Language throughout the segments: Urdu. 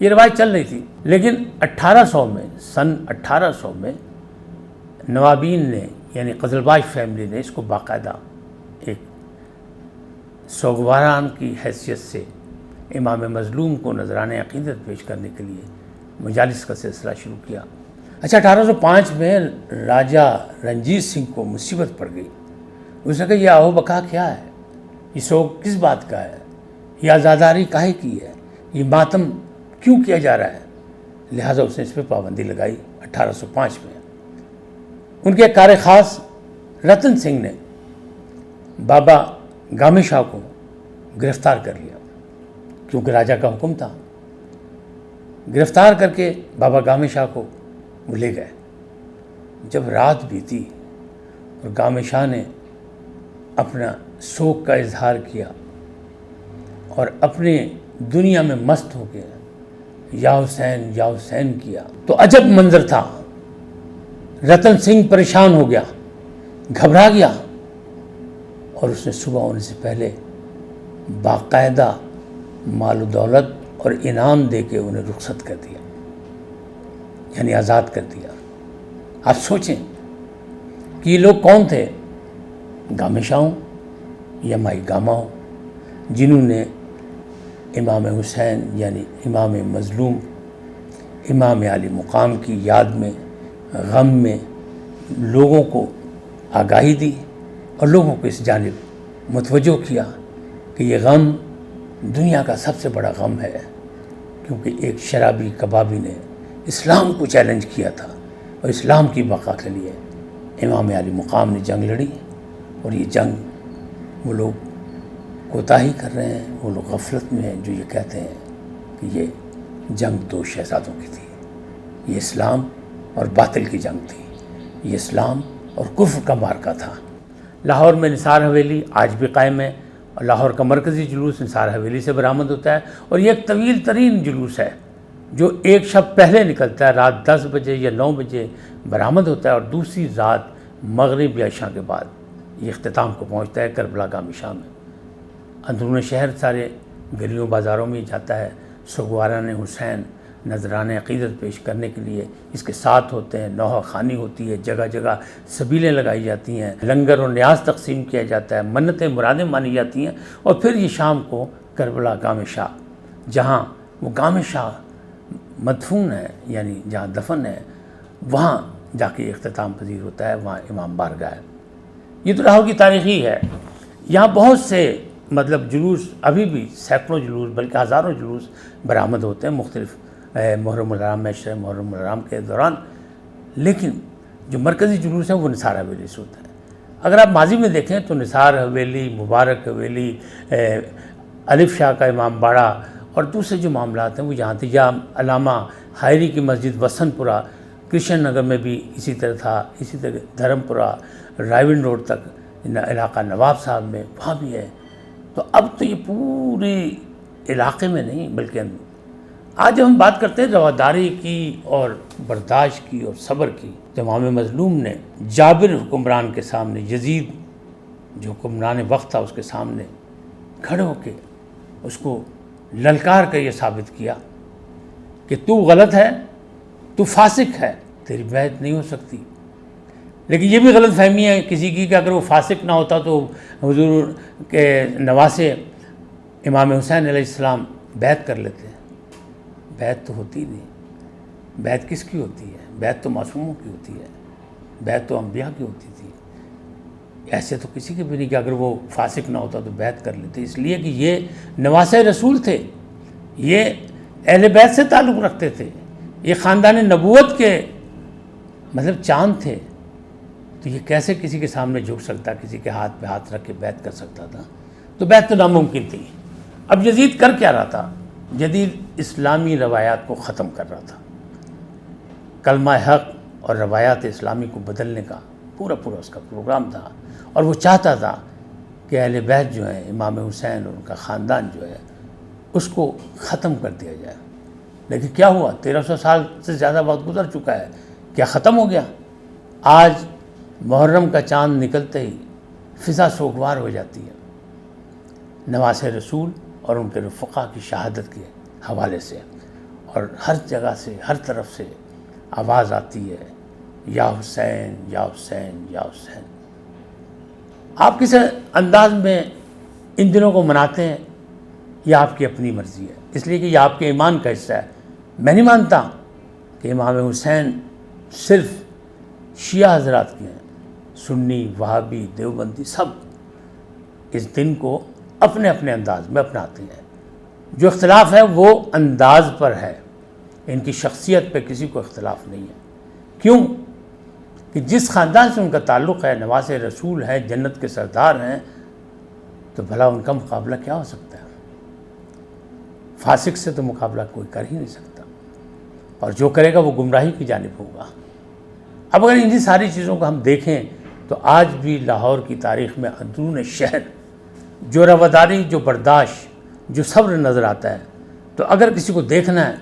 یہ روایت چل رہی تھی، لیکن 1800 میں سن 1800 میں نوابین نے یعنی قزلباش فیملی نے اس کو باقاعدہ ایک سوگواران کی حیثیت سے امام مظلوم کو نذرانہ عقیدت پیش کرنے کے لیے مجالس کا سلسلہ شروع کیا۔ اچھا، 1805 میں راجہ رنجیت سنگھ کو مصیبت پڑ گئی۔ اس نے کہا یہ آہو بکا کیا ہے، یہ سوگ کس بات کا ہے، یہ عزاداری کاہے کی ہے، یہ ماتم کیوں کیا جا رہا ہے؟ لہٰذا اس نے اس پہ پابندی لگائی 1805 میں۔ ان کے کار خاص رتن سنگھ نے بابا گامے شاہ کو گرفتار کر لیا، کیونکہ راجہ کا حکم تھا۔ گرفتار کر کے بابا گامے شاہ کو وہ لے گئے۔ جب رات بیتی اور گامے شاہ نے اپنا سوگ کا اظہار کیا اور اپنے دنیا میں مست ہو کے یا حسین کیا تو عجب منظر تھا۔ رتن سنگھ پریشان ہو گیا، گھبرا گیا، اور اس نے صبح ہونے سے پہلے باقاعدہ مال و دولت اور انعام دے کے انہیں رخصت کر دیا، یعنی آزاد کر دیا۔ آپ سوچیں کہ یہ لوگ کون تھے؟ گامے شاہ ہوں یا مائی گاما ہوں، جنہوں نے امام حسین یعنی امام مظلوم، امام عالی مقام کی یاد میں، غم میں لوگوں کو آگاہی دی اور لوگوں کو اس جانب متوجہ کیا کہ یہ غم دنیا کا سب سے بڑا غم ہے، کیونکہ ایک شرابی کبابی نے اسلام کو چیلنج کیا تھا اور اسلام کی بقا کے لیے امام عالی مقام نے جنگ لڑی، اور یہ جنگ وہ لوگ کوتاہی کر رہے ہیں، وہ لوگ غفلت میں ہیں جو یہ کہتے ہیں کہ یہ جنگ دو شہزادوں کی تھی۔ یہ اسلام اور باطل کی جنگ تھی، یہ اسلام اور کفر کا مارکا تھا۔ لاہور میں نثار حویلی آج بھی قائم ہے، اور لاہور کا مرکزی جلوس نثار حویلی سے برآمد ہوتا ہے، اور یہ ایک طویل ترین جلوس ہے جو ایک شب پہلے نکلتا ہے، رات 10 بجے یا 9 بجے برآمد ہوتا ہے، اور دوسری رات مغرب یا عشاء کے بعد یہ اختتام کو پہنچتا ہے کربلا گامی شاہ میں۔ اندرون شہر سارے گلیوں بازاروں میں جاتا ہے۔ سوگواران حسین نذرانہ عقیدت پیش کرنے کے لیے اس کے ساتھ ہوتے ہیں، نوحہ خوانی ہوتی ہے، جگہ جگہ سبیلیں لگائی جاتی ہیں، لنگر اور نیاز تقسیم کیا جاتا ہے، منتیں مرادیں مانی جاتی ہیں، اور پھر یہ شام کو کربلا گامے شاہ، جہاں وہ گامے شاہ مدفون ہے یعنی جہاں دفن ہے، وہاں جا کے اختتام پذیر ہوتا ہے، وہاں امام بارگاہ ہے۔ یہ تو لاہور کی تاریخی ہے۔ یہاں بہت سے جلوس ابھی بھی سینکڑوں جلوس بلکہ ہزاروں جلوس برآمد ہوتے ہیں مختلف محرم الحرام میں، شہر محرم الحرام کے دوران، لیکن جو مرکزی جلوس ہیں وہ نثار حویلی سے ہوتا ہے۔ اگر آپ ماضی میں دیکھیں تو نثار حویلی، مبارک حویلی، الف شاہ کا امام باڑہ اور دوسرے جو معاملات ہیں وہ یہاں تھے، یا علامہ حائری کی مسجد وسن پورہ کرشن نگر میں بھی اسی طرح تھا، اسی طرح دھرم پورہ رائیون روڈ تک علاقہ نواب صاحب میں وہاں بھی ہے۔ تو اب تو یہ پورے علاقے میں نہیں بلکہ آج ہم بات کرتے ہیں رواداری کی اور برداشت کی اور صبر کی، تو امام مظلوم نے جابر حکمران کے سامنے، یزید جو حکمران وقت تھا اس کے سامنے کھڑے ہو کے اس کو للکار کر یہ ثابت کیا کہ تو غلط ہے، تو فاسق ہے، تیری بیعت نہیں ہو سکتی۔ لیکن یہ بھی غلط فہمی ہے کسی کی کہ اگر وہ فاسق نہ ہوتا تو حضور کے نواسے امام حسین علیہ السلام بیعت کر لیتے۔ بیعت تو ہوتی نہیں۔ بیعت کس کی ہوتی ہے؟ بیعت تو معصوموں کی ہوتی ہے، بیعت تو انبیاء کی ہوتی تھی۔ ایسے تو کسی کے بھی نہیں کہ اگر وہ فاسق نہ ہوتا تو بیعت کر لیتے، اس لیے کہ یہ نواسے رسول تھے، یہ اہل بیت سے تعلق رکھتے تھے، یہ خاندان نبوت کے چاند تھے، تو یہ کیسے کسی کے سامنے جھک سکتا، کسی کے ہاتھ پہ ہاتھ رکھ کے بیعت کر سکتا تھا؟ تو بیعت تو ناممکن تھی۔ اب یزید کر کیا رہا تھا؟ جدید اسلامی روایات کو ختم کر رہا تھا، کلمہ حق اور روایات اسلامی کو بدلنے کا پورا اس کا پروگرام تھا، اور وہ چاہتا تھا کہ اہل بیت جو ہے، امام حسین اور ان کا خاندان جو ہے، اس کو ختم کر دیا جائے۔ لیکن کیا ہوا؟ 1300 سال سے زیادہ وقت گزر چکا ہے، کیا ختم ہو گیا؟ آج محرم کا چاند نکلتے ہی فضا سوگوار ہو جاتی ہے نواسے رسول اور ان کے رفقا کی شہادت کے حوالے سے، اور ہر جگہ سے ہر طرف سے آواز آتی ہے یا حسین یا حسین یا حسین۔ آپ کس انداز میں ان دنوں کو مناتے ہیں یہ آپ کی اپنی مرضی ہے، اس لیے کہ یہ آپ کے ایمان کا حصہ ہے۔ میں نہیں مانتا کہ امام حسین صرف شیعہ حضرات کے ہیں، سنی، وہابی، دیوبندی سب اس دن کو اپنے اپنے انداز میں اپناتے ہیں۔ جو اختلاف ہے وہ انداز پر ہے، ان کی شخصیت پہ کسی کو اختلاف نہیں ہے۔ کیوں کہ جس خاندان سے ان کا تعلق ہے، نواز رسول ہیں، جنت کے سردار ہیں، تو بھلا ان کا مقابلہ کیا ہو سکتا ہے؟ فاسق سے تو مقابلہ کوئی کر ہی نہیں سکتا، اور جو کرے گا وہ گمراہی کی جانب ہوگا۔ اب اگر انہی ساری چیزوں کو ہم دیکھیں تو آج بھی لاہور کی تاریخ میں اندرون شہر جو رواداری، جو برداشت، جو صبر نظر آتا ہے، تو اگر کسی کو دیکھنا ہے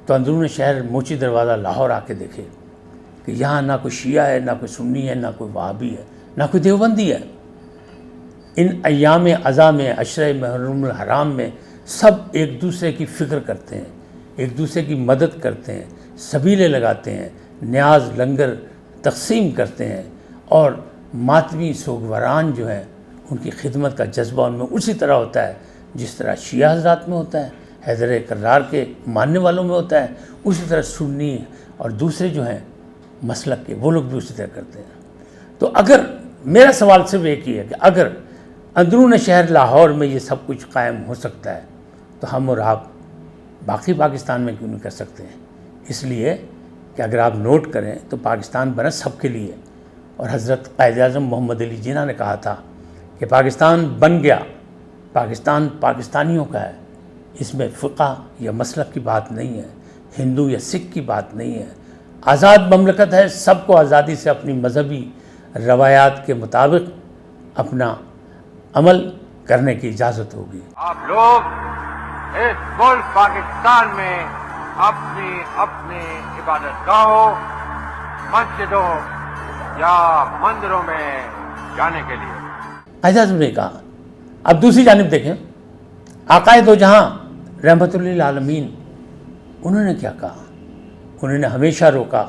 تو اندرون شہر موچی دروازہ لاہور آ کے دیکھے کہ یہاں نہ کوئی شیعہ ہے، نہ کوئی سنی ہے، نہ کوئی وہابی ہے، نہ کوئی دیوبندی ہے۔ ان ایام عزا میں، عشرہ محرم الحرام میں سب ایک دوسرے کی فکر کرتے ہیں، ایک دوسرے کی مدد کرتے ہیں، سبیلے لگاتے ہیں، نیاز لنگر تقسیم کرتے ہیں، اور ماتمی سوگواران جو ہیں ان کی خدمت کا جذبہ ان میں اسی طرح ہوتا ہے جس طرح شیعہ حضرات میں ہوتا ہے، حیدر کرار کے ماننے والوں میں ہوتا ہے، اسی طرح سنی اور دوسرے جو ہیں مسلک کے وہ لوگ بھی اسی طرح کرتے ہیں۔ تو اگر میرا سوال صرف ایک ہی ہے کہ اگر اندرون شہر لاہور میں یہ سب کچھ قائم ہو سکتا ہے تو ہم اور آپ باقی پاکستان میں کیوں نہیں کر سکتے ہیں؟ اس لیے کہ اگر آپ نوٹ کریں تو پاکستان بنا سب کے لیے، اور حضرت قائد اعظم محمد علی جناح نے کہا تھا کہ پاکستان بن گیا، پاکستان پاکستانیوں کا ہے، اس میں فقہ یا مسلک کی بات نہیں ہے، ہندو یا سکھ کی بات نہیں ہے، آزاد مملکت ہے، سب کو آزادی سے اپنی مذہبی روایات کے مطابق اپنا عمل کرنے کی اجازت ہوگی۔ آپ لوگ اس ملک پاکستان میں اپنی اپنی عبادت گاہوں، مسجدوں یا مندروں میں جانے کے لیے قائد اعظم نے کہا۔ اب دوسری جانب دیکھیں، آقائے دو جہاں رحمت للعالمین انہوں نے کیا کہا؟ انہوں نے ہمیشہ روکا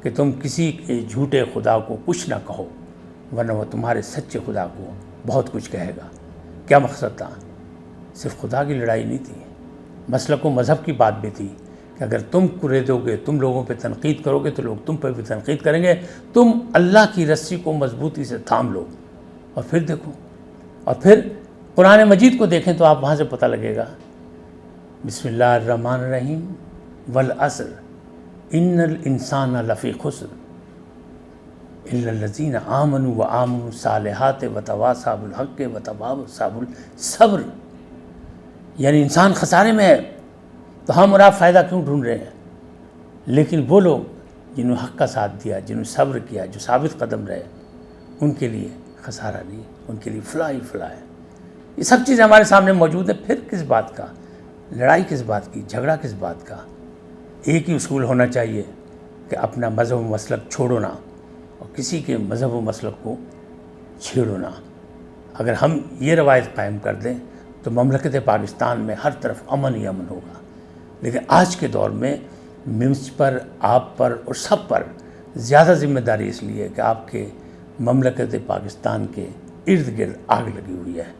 کہ تم کسی کے جھوٹے خدا کو کچھ نہ کہو، ورنہ وہ تمہارے سچے خدا کو بہت کچھ کہے گا۔ کیا مقصد تھا؟ صرف خدا کی لڑائی نہیں تھی، مسلک و مذہب کی بات بھی تھی کہ اگر تم کرے دو گے، تم لوگوں پہ تنقید کرو گے تو لوگ تم پہ بھی تنقید کریں گے، تم اللہ کی رسی کو مضبوطی سے تھام لو۔ اور پھر دیکھو، اور پھر قرآن مجید کو دیکھیں تو آپ وہاں سے پتہ لگے گا، بسم اللہ الرحمن الرحیم، والعصر ان الانسان لفی خسر الا الذین آمنوا وعملوا الصالحات وتواصوا بالحق وتواصوا بالصبر۔ یعنی انسان خسارے میں ہے تو ہم اور آپ فائدہ کیوں ڈھونڈ رہے ہیں؟ لیکن وہ لوگ جنہوں حق کا ساتھ دیا، جنہوں صبر کیا، جو ثابت قدم رہے، ان کے لیے خسارہ نہیں، ان کے لیے فلاح ہی فلاح ہے۔ یہ سب چیزیں ہمارے سامنے موجود ہیں، پھر کس بات کا لڑائی، کس بات کی جھگڑا، کس بات کا؟ ایک ہی اصول ہونا چاہیے کہ اپنا مذہب و مسلک چھوڑو نہ، اور کسی کے مذہب و مسلک کو چھیڑو نہ۔ اگر ہم یہ روایت قائم کر دیں تو مملکت پاکستان میں ہر طرف امن ہی امن ہوگا۔ لیکن آج کے دور میں مجھ پر، آپ پر اور سب پر زیادہ ذمہ داری اس لیے کہ آپ کے مملکت پاکستان کے ارد گرد آگ لگی ہوئی ہے۔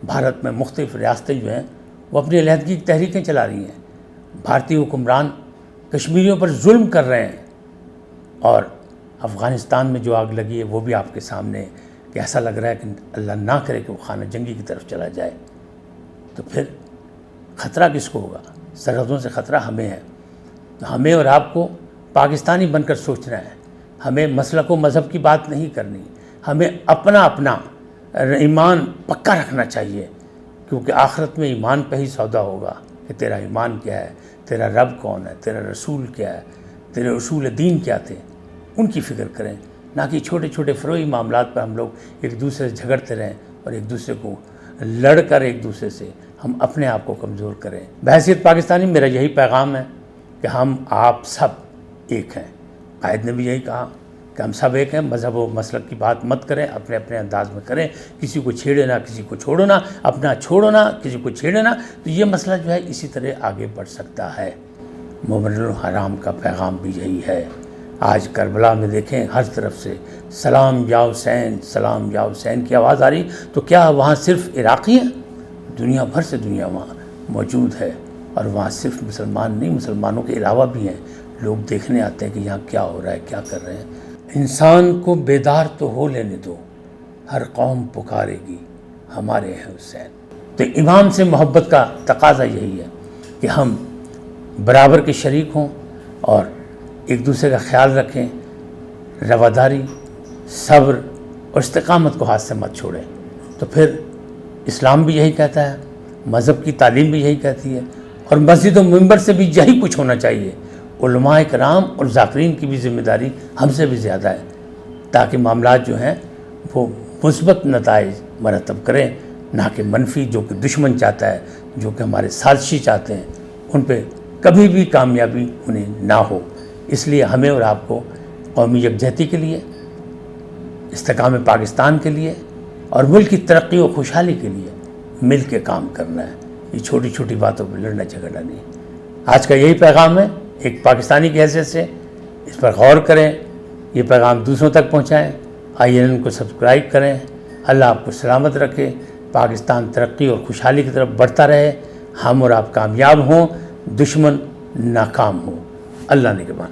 بھارت میں مختلف ریاستیں جو ہیں وہ اپنی علیحدگی کی تحریکیں چلا رہی ہیں، بھارتی حکمران کشمیریوں پر ظلم کر رہے ہیں، اور افغانستان میں جو آگ لگی ہے وہ بھی آپ کے سامنے ہے کہ ایسا لگ رہا ہے کہ اللہ نہ کرے کہ وہ خانہ جنگی کی طرف چلا جائے۔ تو پھر خطرہ کس کو ہوگا؟ سرحدوں سے خطرہ ہمیں ہے۔ تو ہمیں اور آپ کو پاکستانی بن کر سوچنا ہے، ہمیں مسلک و مذہب کی بات نہیں کرنی، ہمیں اپنا ایمان پکا رکھنا چاہیے، کیونکہ آخرت میں ایمان پہ ہی سودا ہوگا کہ تیرا ایمان کیا ہے، تیرا رب کون ہے، تیرا رسول کیا ہے، تیرے اصول دین کیا تھے، ان کی فکر کریں، نہ کہ چھوٹے چھوٹے فروئی معاملات پر ہم لوگ ایک دوسرے سے جھگڑتے رہیں اور ایک دوسرے کو لڑ کر ایک دوسرے سے ہم اپنے آپ کو کمزور کریں۔ بحیثیت پاکستانی میرا یہی پیغام ہے کہ ہم آپ سب ایک ہیں۔ قائد نے بھی یہی کہا کہ ہم سب ایک ہیں، مذہب و مسلک کی بات مت کریں، اپنے اپنے انداز میں کریں، کسی کو چھیڑے نہ، کسی کو چھوڑو نہ، اپنا چھوڑو نہ، کسی کو چھیڑے نہ، تو یہ مسئلہ جو ہے اسی طرح آگے بڑھ سکتا ہے۔ مومن الحرام کا پیغام بھی یہی ہے۔ آج کربلا میں دیکھیں ہر طرف سے سلام یا حسین، سلام یا حسین کی آواز آ رہی، تو کیا وہاں صرف عراقی ہیں؟ دنیا بھر سے دنیا وہاں موجود ہے، اور وہاں صرف مسلمان نہیں، مسلمانوں کے علاوہ بھی ہیں، لوگ دیکھنے آتے ہیں کہ یہاں کیا ہو رہا ہے، کیا کر رہے ہیں۔ انسان کو بیدار تو ہو لینے دو، ہر قوم پکارے گی ہمارے ہیں حسین۔ تو امام سے محبت کا تقاضا یہی ہے کہ ہم برابر کے شریک ہوں اور ایک دوسرے کا خیال رکھیں، رواداری، صبر اور استقامت کو ہاتھ سے مت چھوڑیں۔ تو پھر اسلام بھی یہی کہتا ہے، مذہب کی تعلیم بھی یہی کہتی ہے، اور مسجد و منبر سے بھی یہی کچھ ہونا چاہیے۔ علماء کرام اور ذاکرین کی بھی ذمہ داری ہم سے بھی زیادہ ہے، تاکہ معاملات جو ہیں وہ مثبت نتائج مرتب کریں، نہ کہ منفی، جو کہ دشمن چاہتا ہے، جو کہ ہمارے سازشی چاہتے ہیں، ان پہ کبھی بھی کامیابی انہیں نہ ہو۔ اس لیے ہمیں اور آپ کو قومی یکجہتی کے لیے، استحکام پاکستان کے لیے اور ملک کی ترقی و خوشحالی کے لیے مل کے کام کرنا ہے۔ یہ چھوٹی چھوٹی باتوں پہ لڑنا جھگڑنا نہیں۔ آج کا یہی پیغام ہے، ایک پاکستانی کی حیثیت سے اس پر غور کریں، یہ پیغام دوسروں تک پہنچائیں، INN کو سبسکرائب کریں۔ اللہ آپ کو سلامت رکھے، پاکستان ترقی اور خوشحالی کی طرف بڑھتا رہے، ہم اور آپ کامیاب ہوں، دشمن ناکام ہو۔ اللہ نگہبان۔